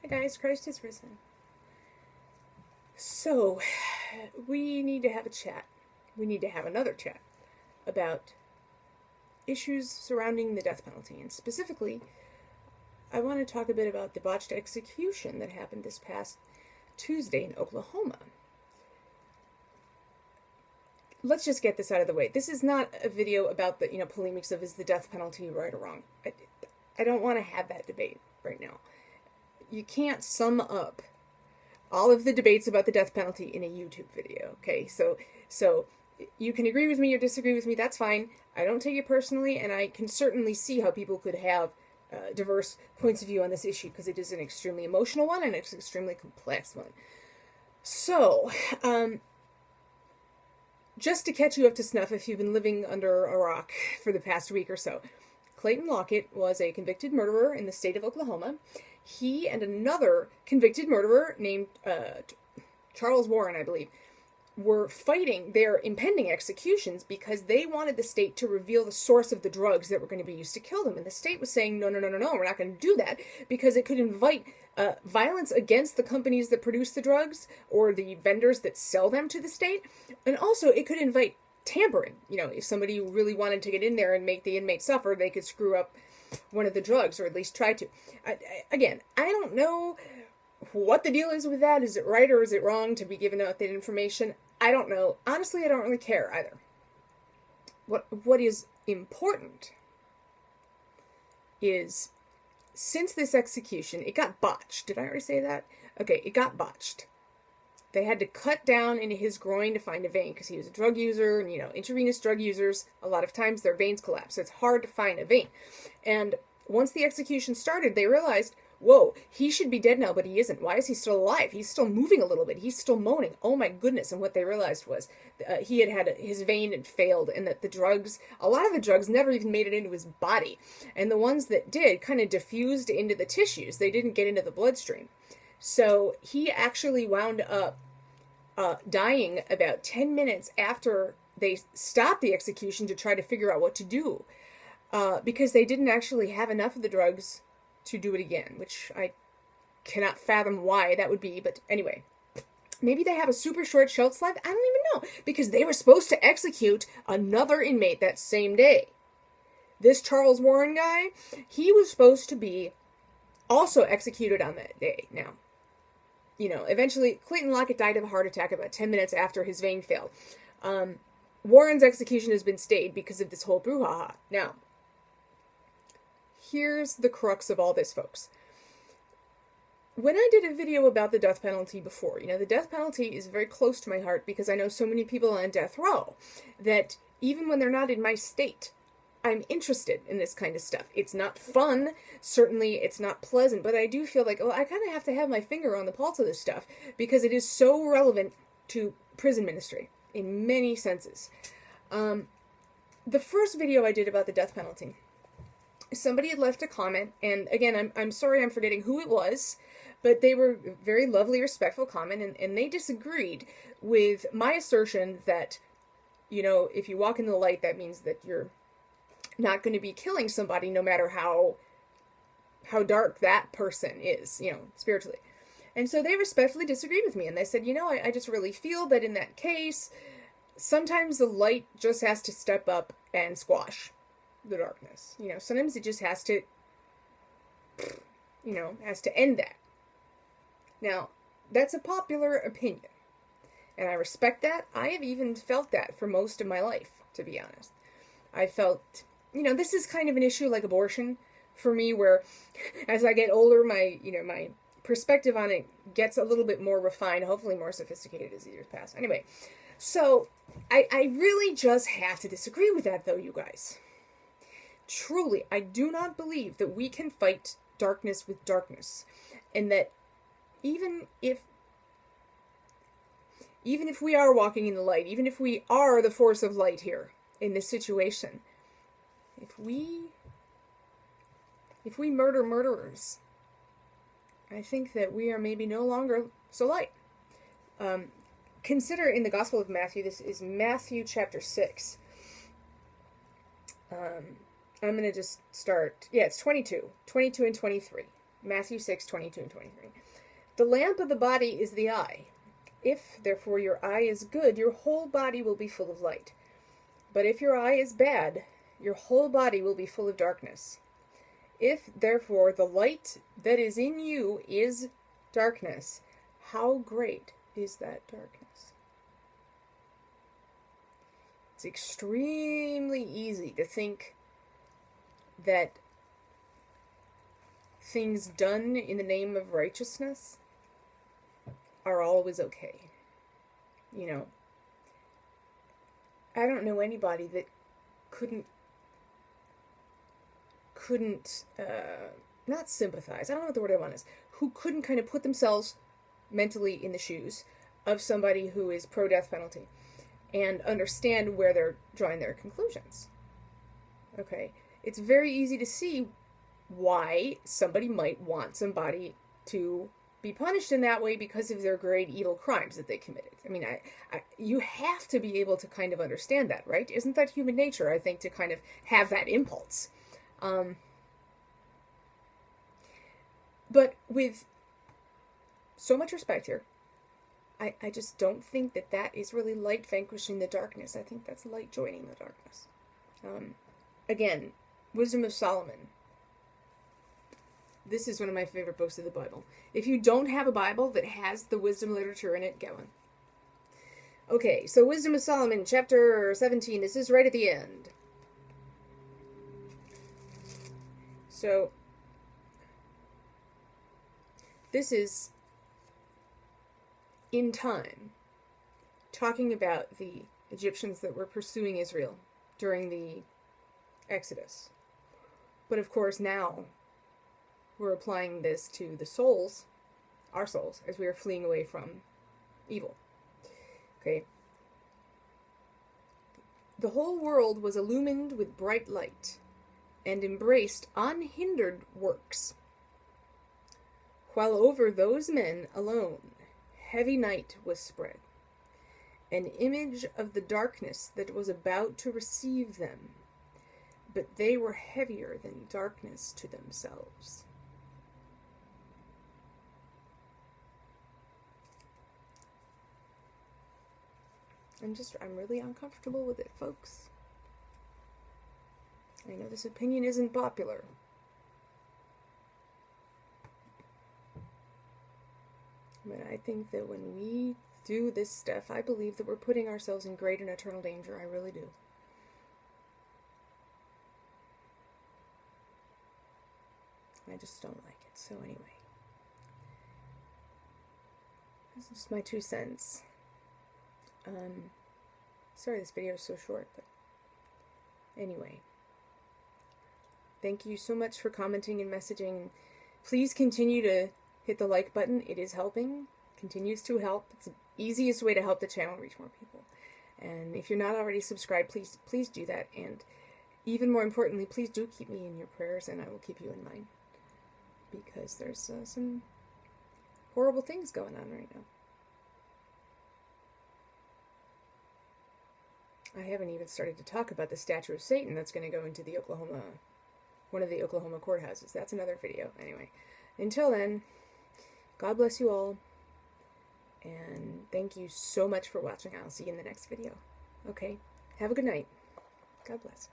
Hi guys, Christ is risen. So, we need to have a chat. We need to have another chat about issues surrounding the death penalty. And specifically, I want to talk a bit about the botched execution that happened this past Tuesday in Oklahoma. Let's just get this out of the way. This is not a video about the, polemics of is the death penalty right or wrong. I don't want to have that debate right now. You can't sum up all of the debates about the death penalty in a YouTube video, okay? So you can agree with me or disagree with me, that's fine. I don't take it personally, and I can certainly see how people could have diverse points of view on this issue, because it is an extremely emotional one, and it's an extremely complex one. So, just to catch you up to snuff if you've been living under a rock for the past week or so, Clayton Lockett was a convicted murderer in the state of Oklahoma. He and another convicted murderer named Charles Warren, I believe, were fighting their impending executions because they wanted the state to reveal the source of the drugs that were going to be used to kill them. And the state was saying, no, we're not going to do that because it could invite violence against the companies that produce the drugs or the vendors that sell them to the state. And also it could invite tampering. If somebody really wanted to get in there and make the inmate suffer, they could screw up one of the drugs, or at least try to. I don't know what the deal is with that. Is it right or is it wrong to be given out that information? I don't know. Honestly, I don't really care either. What is important is, since this execution, it got botched. Did I already say that? Okay, it got botched. They had to cut down into his groin to find a vein because he was a drug user, and intravenous drug users, a lot of times their veins collapse, so it's hard to find a vein. And once the execution started, they realized, whoa, he should be dead now, but he isn't. Why is he still alive? He's still moving a little bit. He's still moaning. Oh my goodness. And what they realized was he had his vein had failed, and that a lot of the drugs never even made it into his body. And the ones that did kind of diffused into the tissues. They didn't get into the bloodstream. So he actually wound up dying about 10 minutes after they stopped the execution to try to figure out what to do, because they didn't actually have enough of the drugs to do it again, which I cannot fathom why that would be. But anyway, maybe they have a super short shelf life. I don't even know, because they were supposed to execute another inmate that same day. This Charles Warren guy, he was supposed to be also executed on that day. Now, eventually Clayton Lockett died of a heart attack about 10 minutes after his vein failed. Warren's execution has been stayed because of this whole brouhaha. Now, here's the crux of all this, folks. When I did a video about the death penalty before, the death penalty is very close to my heart because I know so many people on death row that even when they're not in my state, I'm interested in this kind of stuff. It's not fun. Certainly, it's not pleasant, but I do feel like, I kind of have to have my finger on the pulse of this stuff because it is so relevant to prison ministry in many senses. The first video I did about the death penalty, somebody had left a comment, and again, I'm sorry I'm forgetting who it was, but they were a very lovely, respectful comment, and they disagreed with my assertion that, if you walk in the light, that means that you're not going to be killing somebody no matter how dark that person is, spiritually. And so they respectfully disagreed with me, and they said, I just really feel that in that case, sometimes the light just has to step up and squash the darkness. Sometimes it just has to, end that. Now, that's a popular opinion, and I respect that. I have even felt that for most of my life, to be honest. I felt, this is kind of an issue like abortion for me, where as I get older, my perspective on it gets a little bit more refined, hopefully more sophisticated as the years pass. Anyway, so I really just have to disagree with that, though, you guys. Truly, I do not believe that we can fight darkness with darkness, and that even if we are walking in the light, even if we are the force of light here in this situation, if we murder murderers, I think that we are maybe no longer so light. Consider in the Gospel of Matthew, this is Matthew chapter 6. I'm going to just start, it's 22 and 23. Matthew 6:22 and 23. The lamp of the body is the eye. If, therefore, your eye is good, your whole body will be full of light. But if your eye is bad, your whole body will be full of darkness. If, therefore, the light that is in you is darkness, how great is that darkness? It's extremely easy to think that things done in the name of righteousness are always okay. You know, I don't know anybody that couldn't not sympathize, I don't know what the word I want is, who couldn't kind of put themselves mentally in the shoes of somebody who is pro-death penalty and understand where they're drawing their conclusions. Okay? It's very easy to see why somebody might want somebody to be punished in that way because of their great evil crimes that they committed. I mean, you have to be able to kind of understand that, right? Isn't that human nature, I think, to kind of have that impulse? But with so much respect here, I just don't think that that is really light vanquishing the darkness. I think that's light joining the darkness. Again, Wisdom of Solomon. This is one of my favorite books of the Bible. If you don't have a Bible that has the wisdom literature in it, get one. Okay, so Wisdom of Solomon, chapter 17. This is right at the end. So, this is in time, talking about the Egyptians that were pursuing Israel during the Exodus. But of course now, we're applying this to the souls, our souls, as we are fleeing away from evil. Okay. The whole world was illumined with bright light, and embraced unhindered works, while over those men alone heavy night was spread, an image of the darkness that was about to receive them, but they were heavier than darkness to themselves. I'm really uncomfortable with it, folks. I know this opinion isn't popular. But I think that when we do this stuff, I believe that we're putting ourselves in great and eternal danger. I really do. I just don't like it. So anyway. This is just my 2 cents. Sorry this video is so short, but anyway. Thank you so much for commenting and messaging. Please continue to hit the like button. It is helping. Continues to help. It's the easiest way to help the channel reach more people. And if you're not already subscribed, please do that. And even more importantly, please do keep me in your prayers, and I will keep you in mind. Because there's some horrible things going on right now. I haven't even started to talk about the statue of Satan that's going to go into the one of the Oklahoma courthouses. That's another video. Anyway, until then, God bless you all, and thank you so much for watching. I'll see you in the next video. Okay, have a good night. God bless.